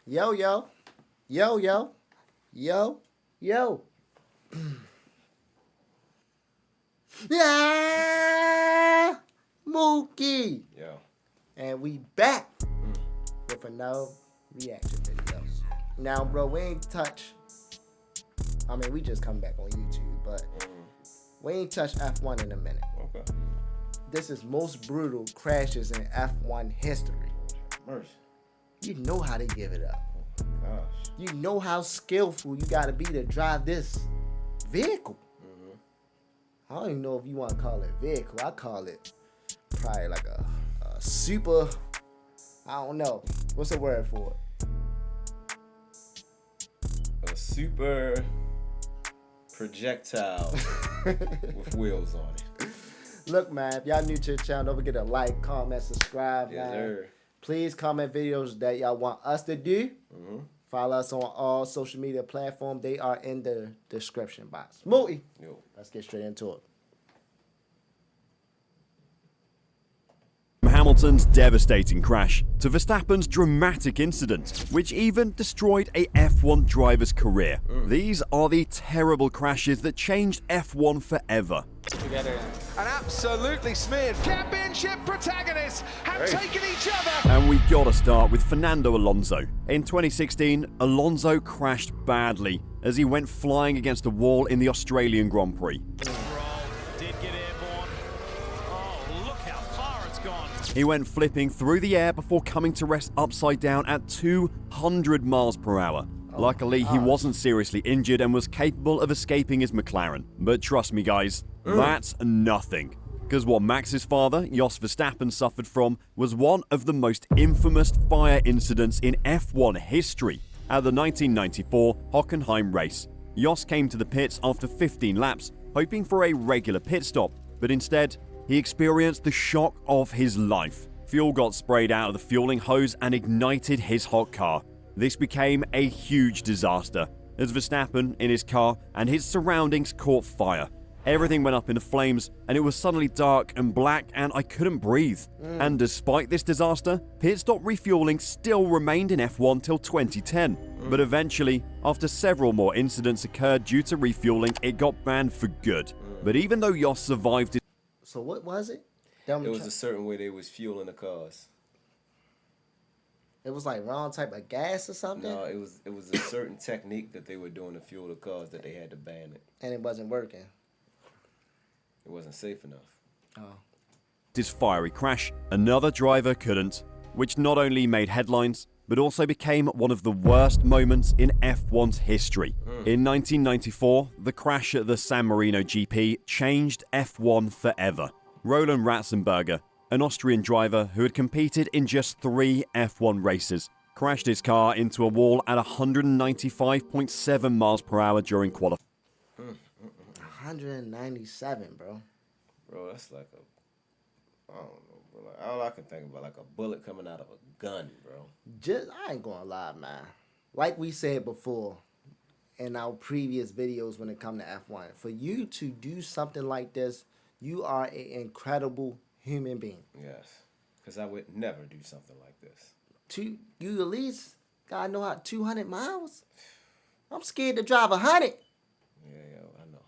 Yo, yo. Yo, yo. Yo, yo. Yeah! Mookie! Yo. And we back with another reaction video. Now, bro, we ain't touch. I mean, we just come back on YouTube, but we ain't touched F1 in a minute. Okay. This is most brutal crashes in F1 history. Mercy. You know how they give it up. Gosh. You know how skillful you gotta be to drive this vehicle. I don't even know if you want to call it vehicle. I call it probably like a super, I don't know. What's the word for it? A super projectile with wheels on it. Look, man, if y'all new to the channel, don't forget to like, comment, subscribe, Yes, man. sir. Please comment videos that y'all want us to do. Follow us on all social media platforms. They are in the description box. Mookie, Yo. let's get straight into it. From Hamilton's devastating crash to Verstappen's dramatic incident, which even destroyed a F1 driver's career. These are the terrible crashes that changed F1 forever. Together. An absolutely smeared championship protagonists have taken each other. And we gotta start with Fernando Alonso. In 2016, Alonso crashed badly as he went flying against a wall in the Australian Grand Prix. Did get airborne. Oh, look how far it's gone. He went flipping through the air before coming to rest upside down at 200 miles per hour. Luckily, he wasn't seriously injured and was capable of escaping his McLaren. But trust me, guys, that's nothing. Because what Max's father, Jos Verstappen, suffered from was one of the most infamous fire incidents in F1 history. At the 1994 Hockenheim race, Jos came to the pits after 15 laps, hoping for a regular pit stop, but instead, he experienced the shock of his life. Fuel got sprayed out of the fueling hose and ignited his hot car. This became a huge disaster, as Verstappen in his car and his surroundings caught fire. Everything went up into flames, and it was suddenly dark and black, and I couldn't breathe. And despite this disaster, pit stop refueling still remained in F1 till 2010. But eventually, after several more incidents occurred due to refueling, it got banned for good. But even though Jos survived it... So what was it? It was a certain way they was fueling the cars. It was like wrong type of gas or something? No, it was a certain technique that they were doing to fuel the cars that they had to ban it. And it wasn't working. It wasn't safe enough. This fiery crash, another driver couldn't, which not only made headlines, but also became one of the worst moments in F1's history. In 1994, the crash at the San Marino GP changed F1 forever. Roland Ratzenberger, an Austrian driver who had competed in just 3 F1 races, crashed his car into a wall at 195.7 miles per hour during qualifying. 197, bro. Bro, that's like I don't know, bro. Like, all I can think about, like a bullet coming out of a gun, bro. I ain't gonna lie, man. Like we said before in our previous videos when it comes to F1, for you to do something like this, you are an incredible human being. Yes, because I would never do something like this. You at least gotta know how 200 miles? I'm scared to drive 100. Yeah, I know.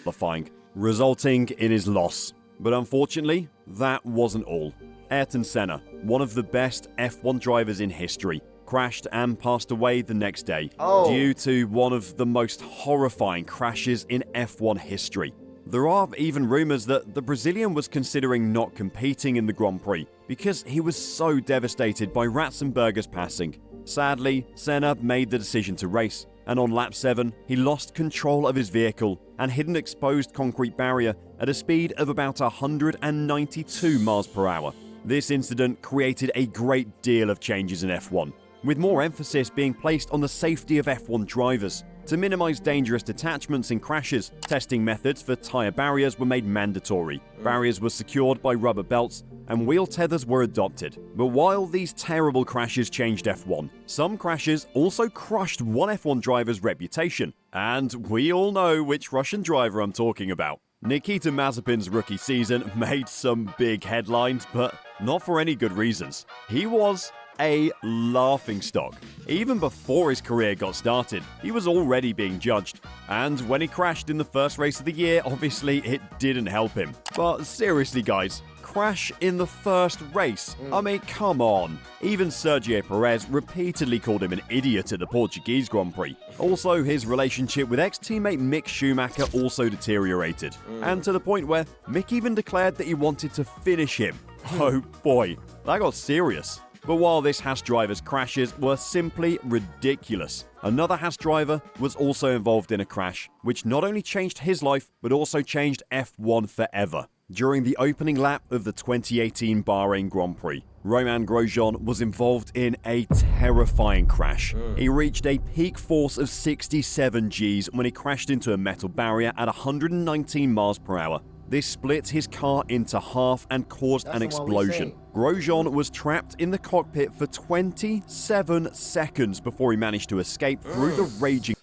Qualifying, resulting in his loss. But unfortunately, that wasn't all. Ayrton Senna, one of the best F1 drivers in history, crashed and passed away the next day due to one of the most horrifying crashes in F1 history. There are even rumors that the Brazilian was considering not competing in the Grand Prix because he was so devastated by Ratzenberger's passing. Sadly, Senna made the decision to race, and on lap 7, he lost control of his vehicle and hit an exposed concrete barrier at a speed of about 192 miles per hour. This incident created a great deal of changes in F1, with more emphasis being placed on the safety of F1 drivers. To minimize dangerous detachments and crashes, testing methods for tire barriers were made mandatory. Barriers were secured by rubber belts, and wheel tethers were adopted. But while these terrible crashes changed F1, some crashes also crushed one F1 driver's reputation. And we all know which Russian driver I'm talking about. Nikita Mazepin's rookie season made some big headlines, but not for any good reasons. He was a laughingstock. Even before his career got started, he was already being judged. And when he crashed in the first race of the year, obviously it didn't help him. But seriously guys, crash in the first race? I mean, come on. Even Sergio Perez repeatedly called him an idiot at the Portuguese Grand Prix. Also, his relationship with ex-teammate Mick Schumacher also deteriorated. And to the point where Mick even declared that he wanted to finish him. Oh boy, that got serious. But while this Haas driver's crashes were simply ridiculous, another Haas driver was also involved in a crash, which not only changed his life, but also changed F1 forever. During the opening lap of the 2018 Bahrain Grand Prix, Romain Grosjean was involved in a terrifying crash. He reached a peak force of 67 Gs when he crashed into a metal barrier at 119 miles per hour. This split his car into half and caused an explosion. Grosjean was trapped in the cockpit for 27 seconds before he managed to escape through the raging.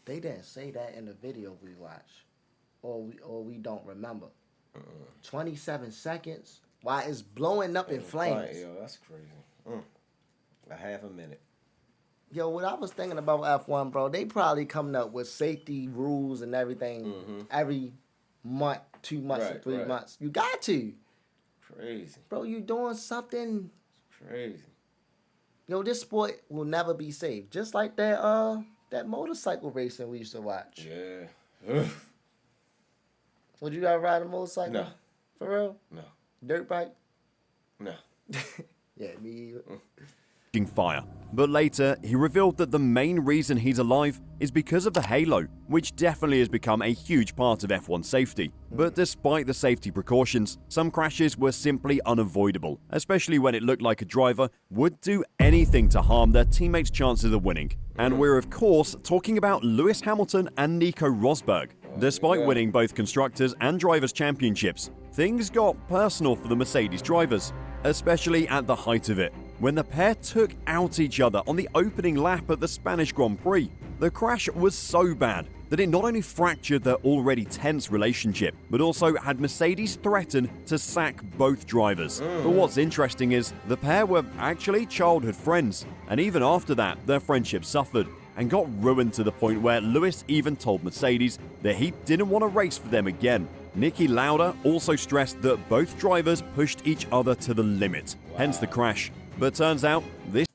They didn't say that in the video we watched, or we don't remember. 27 seconds? Why it's blowing up in flames? Yo, that's crazy. A half a minute. Yo, what I was thinking about F1, bro, they probably coming up with safety rules and everything every month, 2 months, or 3 months. You got to. Crazy. Bro, you doing something. Crazy. Yo, this sport will never be safe. Just like that motorcycle racing we used to watch. Yeah. Would you ever ride a motorcycle? No. For real? No. Dirt bike? No. Yeah, me either. Fire. But later, he revealed that the main reason he's alive is because of the halo, which definitely has become a huge part of F1 safety. But despite the safety precautions, some crashes were simply unavoidable, especially when it looked like a driver would do anything to harm their teammates' chances of winning. And we're of course talking about Lewis Hamilton and Nico Rosberg. Despite winning both Constructors and Drivers' Championships, things got personal for the Mercedes drivers, especially at the height of it, when the pair took out each other on the opening lap at the Spanish Grand Prix. The crash was so bad that it not only fractured their already tense relationship, but also had Mercedes threaten to sack both drivers. But what's interesting is the pair were actually childhood friends, and even after that, their friendship suffered and got ruined to the point where Lewis even told Mercedes that he didn't want to race for them again. Niki Lauda also stressed that both drivers pushed each other to the limit, hence the crash. But turns out this...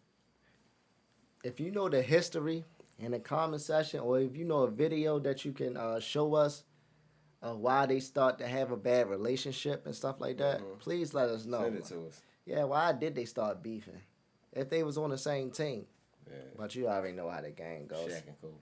If you know the history in the comment section, or if you know a video that you can show us why they start to have a bad relationship and stuff like that, please let us know. Send it to us. Yeah, why did they start beefing? If they was on the same team. Yeah. But you already know how the game goes. Shaq and Kobe.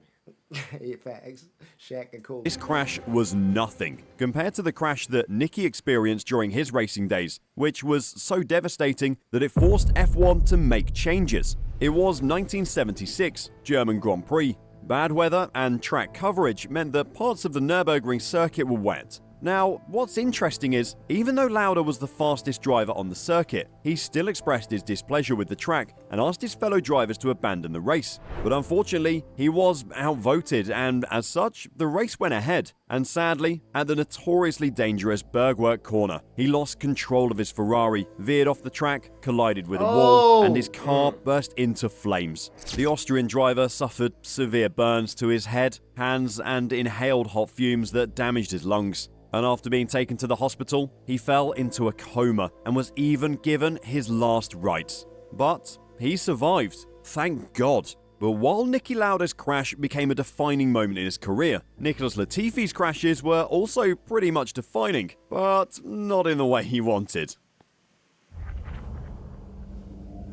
Yeah, facts. Shaq and Kobe. This crash was nothing compared to the crash that Niki experienced during his racing days, which was so devastating that it forced F1 to make changes. It was 1976, German Grand Prix. Bad weather and track coverage meant that parts of the Nürburgring circuit were wet. Now, what's interesting is, even though Lauda was the fastest driver on the circuit, he still expressed his displeasure with the track and asked his fellow drivers to abandon the race. But unfortunately, he was outvoted, and as such, the race went ahead. And sadly, at the notoriously dangerous Bergwerk corner, he lost control of his Ferrari, veered off the track, collided with a wall, and his car burst into flames. The Austrian driver suffered severe burns to his head, hands, and inhaled hot fumes that damaged his lungs. And after being taken to the hospital, he fell into a coma and was even given his last rites. But he survived, thank God. But while Niki Lauda's crash became a defining moment in his career, Nicholas Latifi's crashes were also pretty much defining, but not in the way he wanted.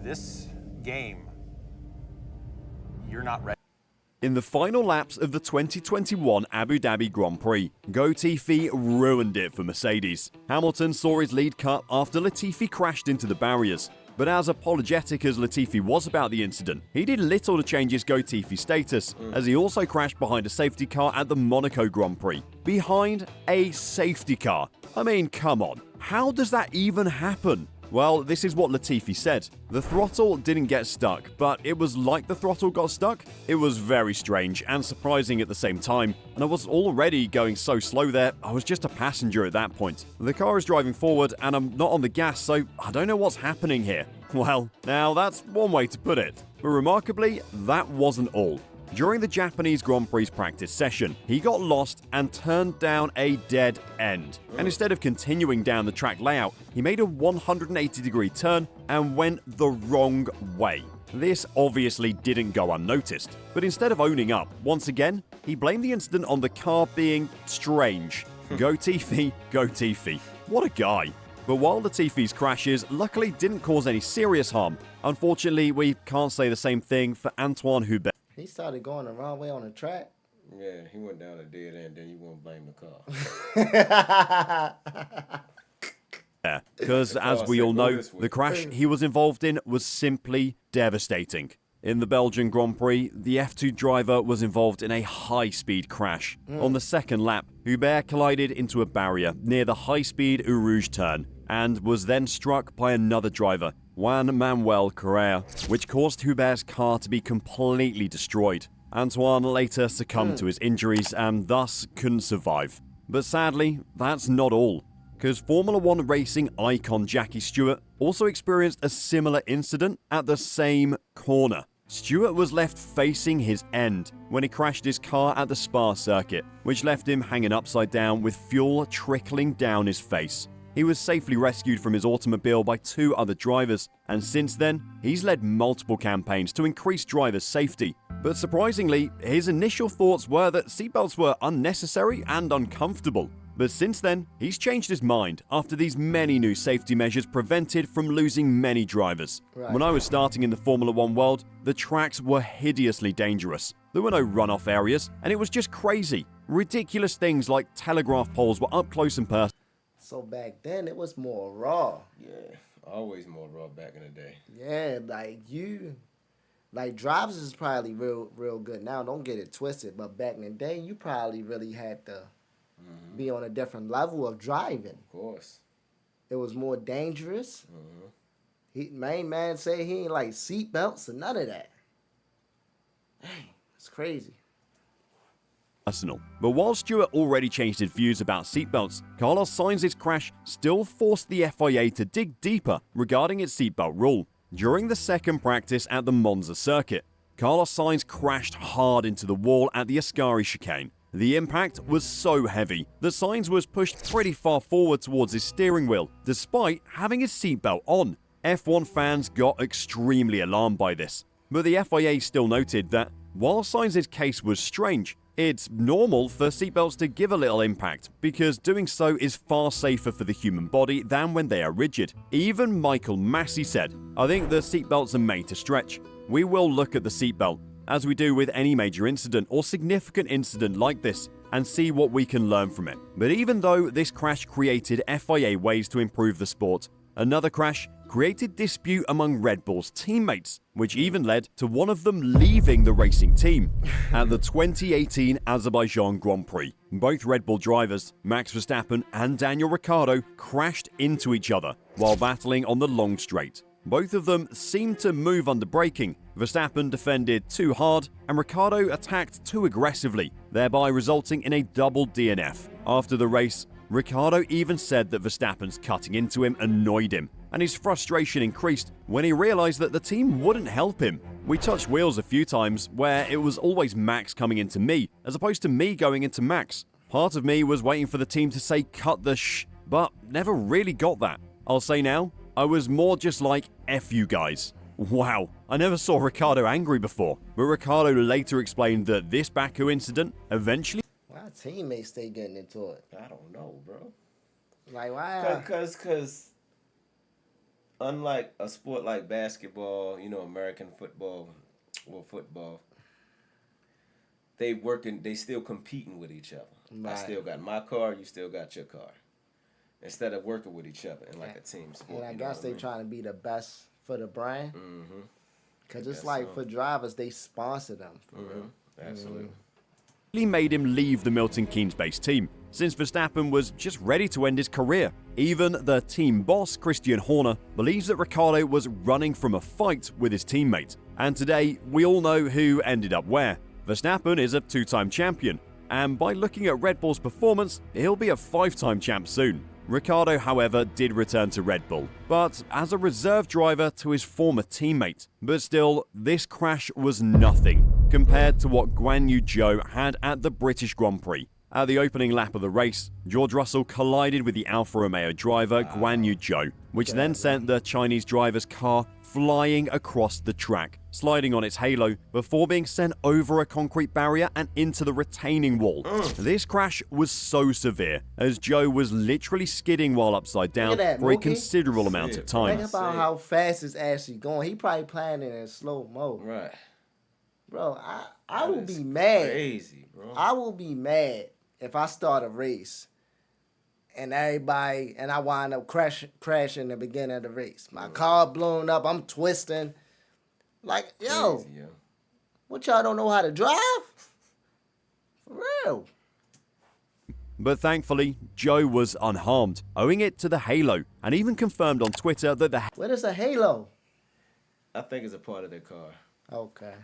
This game, you're not ready. In the final laps of the 2021 Abu Dhabi Grand Prix, Latifi ruined it for Mercedes. Hamilton saw his lead cut after Latifi crashed into the barriers. But as apologetic as Latifi was about the incident, he did little to change his Latifi status, as he also crashed behind a safety car at the Monaco Grand Prix. Behind a safety car. I mean, come on. How does that even happen? Well, this is what Latifi said. The throttle didn't get stuck, but it was like the throttle got stuck. It was very strange and surprising at the same time, and I was already going so slow there, I was just a passenger at that point. The car is driving forward and I'm not on the gas, so I don't know what's happening here. Well, now that's one way to put it. But remarkably, that wasn't all. During the Japanese Grand Prix practice session, he got lost and turned down a dead end. And instead of continuing down the track layout, he made a 180-degree turn and went the wrong way. This obviously didn't go unnoticed, but instead of owning up, once again, he blamed the incident on the car being strange. Go Latifi, go Latifi. What a guy. But while Latifi's crashes luckily didn't cause any serious harm, unfortunately we can't say the same thing for Antoine Hubert. He started going the wrong way on the track. Yeah, he went down a dead end, then you won't blame the car. Because as we all know, the crash he was involved in was simply devastating. In the Belgian Grand Prix, the F2 driver was involved in a high-speed crash. On the second lap, Hubert collided into a barrier near the high-speed Eau Rouge turn and was then struck by another driver, Juan Manuel Correa, which caused Hubert's car to be completely destroyed. Antoine later succumbed to his injuries and thus couldn't survive. But sadly, that's not all, because Formula One racing icon Jackie Stewart also experienced a similar incident at the same corner. Stewart was left facing his end when he crashed his car at the Spa circuit, which left him hanging upside down with fuel trickling down his face. He was safely rescued from his automobile by 2 other drivers, and since then, he's led multiple campaigns to increase drivers' safety. But surprisingly, his initial thoughts were that seatbelts were unnecessary and uncomfortable. But since then, he's changed his mind after these many new safety measures prevented from losing many drivers. Right. When I was starting in the Formula One world, the tracks were hideously dangerous. There were no runoff areas, and it was just crazy. Ridiculous things like telegraph poles were up close and personal. So back then, it was more raw. Yeah, always more raw back in the day. Yeah, like drivers is probably real good now. Don't get it twisted. But back in the day, you probably really had to be on a different level of driving. Of course. It was more dangerous. Main man said he ain't like seatbelts or none of that. Dang, it's crazy. But while Stewart already changed his views about seatbelts, Carlos Sainz's crash still forced the FIA to dig deeper regarding its seatbelt rule. During the second practice at the Monza circuit, Carlos Sainz crashed hard into the wall at the Ascari chicane. The impact was so heavy that Sainz was pushed pretty far forward towards his steering wheel, despite having his seatbelt on. F1 fans got extremely alarmed by this, but the FIA still noted that while Sainz's case was strange, it's normal for seatbelts to give a little impact, because doing so is far safer for the human body than when they are rigid. Even Michael Massey said, "I think the seatbelts are made to stretch. We will look at the seatbelt, as we do with any major incident or significant incident like this, and see what we can learn from it." But even though this crash created FIA ways to improve the sport, another crash created dispute among Red Bull's teammates, which even led to one of them leaving the racing team. At the 2018 Azerbaijan Grand Prix, both Red Bull drivers, Max Verstappen and Daniel Ricciardo, crashed into each other while battling on the long straight. Both of them seemed to move under braking. Verstappen defended too hard and Ricciardo attacked too aggressively, thereby resulting in a double DNF. After the race, Ricciardo even said that Verstappen's cutting into him annoyed him, and his frustration increased when he realized that the team wouldn't help him. We touched wheels a few times where it was always Max coming into me, as opposed to me going into Max. Part of me was waiting for the team to say cut the shh, but never really got that. I'll say now, I was more just like, F you guys. Wow, I never saw Ricciardo angry before, but Ricciardo later explained that this Baku incident eventually... Why teammates stay getting into it? I don't know, bro. Like, why? Because unlike a sport like basketball, American football, they still competing with each other. Right. I still got my car, you still got your car. Instead of working with each other in like a team sport. And I guess they trying to be the best for the brand. Mm-hmm. Because it's like for drivers, they sponsor them. For real. Absolutely. made him leave the Milton Keynes-based team, since Verstappen was just ready to end his career. Even the team boss, Christian Horner, believes that Ricciardo was running from a fight with his teammate. And today, we all know who ended up where. Verstappen is a two-time champion, and by looking at Red Bull's performance, he'll be a five-time champ soon. Ricciardo, however, did return to Red Bull, but as a reserve driver to his former teammate. But still, this crash was nothing compared to what Zhou had at the British Grand Prix. At the opening lap of the race, George Russell collided with the Alfa Romeo driver Zhou, which then sent the Chinese driver's car flying across the track, sliding on its halo before being sent over a concrete barrier and into the retaining wall. This crash was so severe, as Zhou was literally skidding while upside down for a considerable amount of time. Think about how fast it's actually going. He probably playing it in slow mo. Right. Bro, I will be mad. Crazy, bro. I will be mad if I start a race and I wind up crashing the beginning of the race. My car blown up, I'm twisting. Like, yo, Crazy, yo. what, y'all don't know how to drive? For real. But thankfully, Zhou was unharmed, owing it to the halo, and even confirmed on Twitter that the What is a halo? I think it's a part of their car. Okay.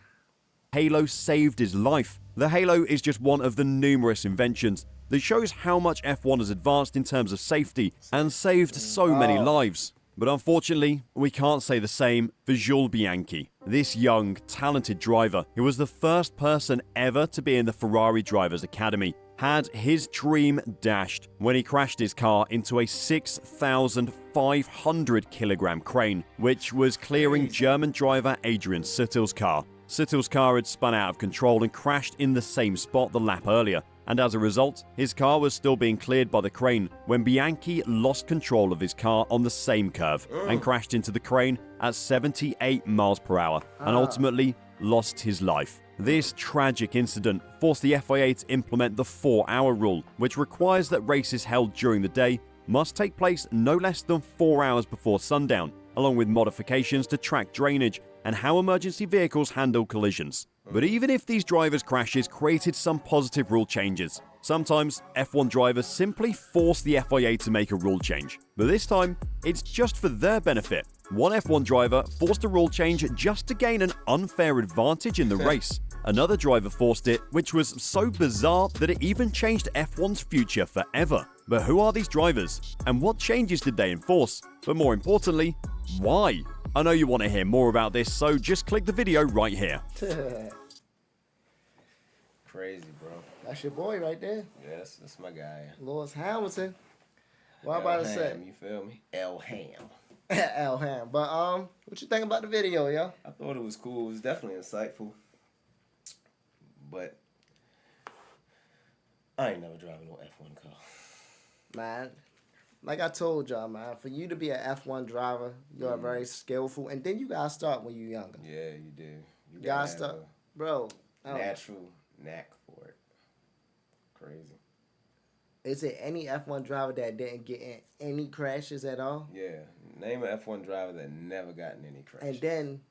halo saved his life. The halo is just one of the numerous inventions that shows how much F1 has advanced in terms of safety and saved so many lives. But unfortunately, we can't say the same for Zhou Bianchi, this young, talented driver who was the first person ever to be in the Ferrari Drivers Academy, had his dream dashed when he crashed his car into a 6,500 kilogram crane, which was clearing German driver Adrian Suttil's car. Suttil's car had spun out of control and crashed in the same spot the lap earlier, and as a result, his car was still being cleared by the crane when Bianchi lost control of his car on the same curve and crashed into the crane at 78 miles per hour and ultimately lost his life. This tragic incident forced the FIA to implement the 4-hour rule, which requires that races held during the day must take place no less than 4 hours before sundown, along with modifications to track drainage and how emergency vehicles handle collisions. But even if these drivers' crashes created some positive rule changes, sometimes F1 drivers simply force the FIA to make a rule change. But this time, it's just for their benefit. One F1 driver forced a rule change just to gain an unfair advantage in the race. Another driver forced it, which was so bizarre that it even changed F1's future forever. But who are these drivers? And what changes did they enforce? But more importantly, why? I know you want to hear more about this, so just click the video right here. Crazy, bro. That's your boy right there. Yes, that's my guy. Lewis Hamilton. What about to say? You feel me? El Ham. El Ham. But what you think about the video, yo? I thought it was cool. It was definitely insightful. But I ain't never driving no F1 car. Man, like I told y'all, man, for you to be an F1 driver, you're very skillful. And then you gotta start when you're younger. Yeah, you do. You Gotta start. Bro. Natural knack for it. Crazy. Is it any F1 driver that didn't get in any crashes at all? Yeah. Name an F1 driver that never gotten any crashes. And then,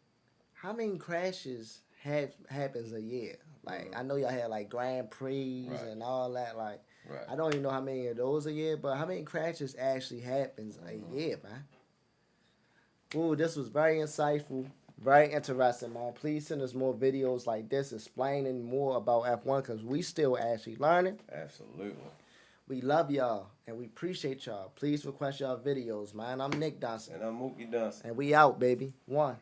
how many crashes happens a year? Like, I know y'all had, like, Grand Prix and all that. Like, I don't even know how many of those a year, but how many crashes actually happens a year, man? Ooh, this was very insightful, very interesting, man. Please send us more videos like this explaining more about F1 because we still actually learning. Absolutely. We love y'all, and we appreciate y'all. Please request y'all videos, man. I'm Nick DUNSON. And I'm Mookie DUNSON. And we out, baby. 1.